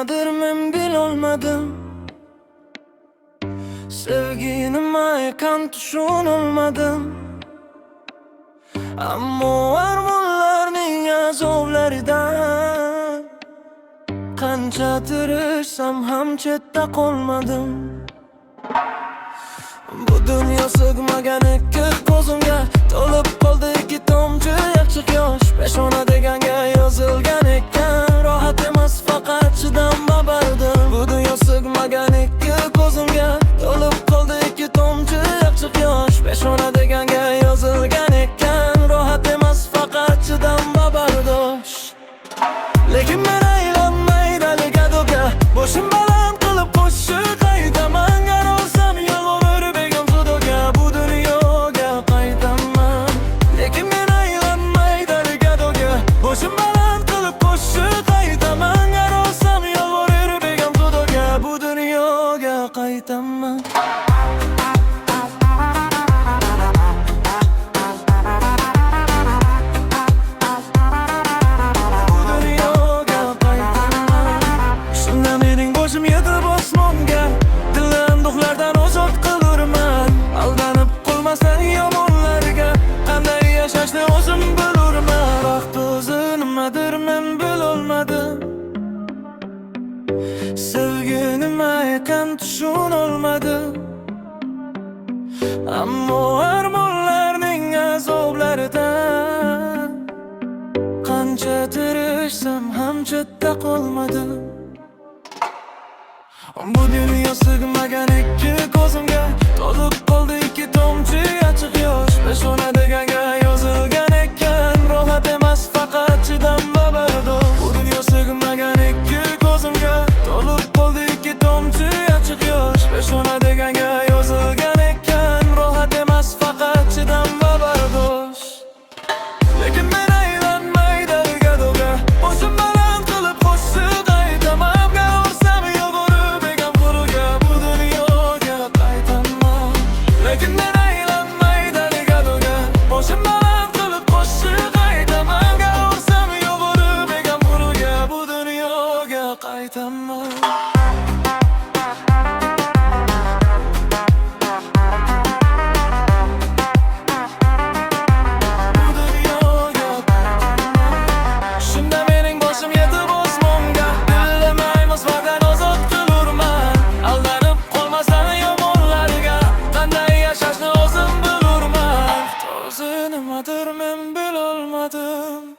nimadir men bilolmadim. Sevgi nima ekan tushunolmadim. Ammo armonlarning azoblaridan qancha tirishsam ham chetda qolmadim. Bu dunyo sig'magan ikki ko'zimga to'lib qoldi ikki tomchi achchiq yosh. Peshona deganga yozilgan ekan, rohat emas faqat chidam babardim. Bu dunyo sig'magan ikki ko'zimga to'lib qoldi ikki tomchi achchiq yosh. Peshona deganga yozilgan ekan, rohat emas faqat chidam babardosh. Lekin men aylanmay daligadoga boshim baland qilib qo'shiq aytaman. Qarolsam yolg'on begim xudoga bu dunyoga qaytaman. Lekin men aylanmay daligadoga boshim baland qilib qo'shiq aytaman. Qarolsam yolg'on begim xudoga bu dunyoga qaytaman. Boshim yetib osmonga, dildan duxlardan ozod qilurman. Aldanib qolmasdan yomonlarga, qanday yashashni o'zim bilurman. Vaqt o'zi nimadir men bilolmadim. Sevgi nima ekan tushunolmadim. Ammo armonlarning azoblaridan qancha tirishsam ham chetda qolmadim. Bu dunyo sig'magan ikki ko'zimga to'lib qoldi ikki tomchi achchiq yosh. Peshona deganga yozilgan ekan, rohat emas faqat chidam babardosh. Bu dunyo sig'magan ikki ko'zimga to'lib qoldi ikki tomchi achchiq yosh. Peshona deganga yozilgan ekan, rohat emas faqat chidam babardosh. Lekin men aylanmay daligadoga boshim baland qilib qo'shiq aytaman. Lekin men aylanmay daligadoga boshim baland qilib qo'shiq aytaman. Qayorsam yolg'on begim xudoga bu dunyoga qaytaman. Shunda mening boshim yetib osmonga, dilim aymasmadan ozod qilurman. Aldanib qolmasdan yomonlarga, qanday yashashni o'zim bilurman. O'zi nimadir men bilolmadim.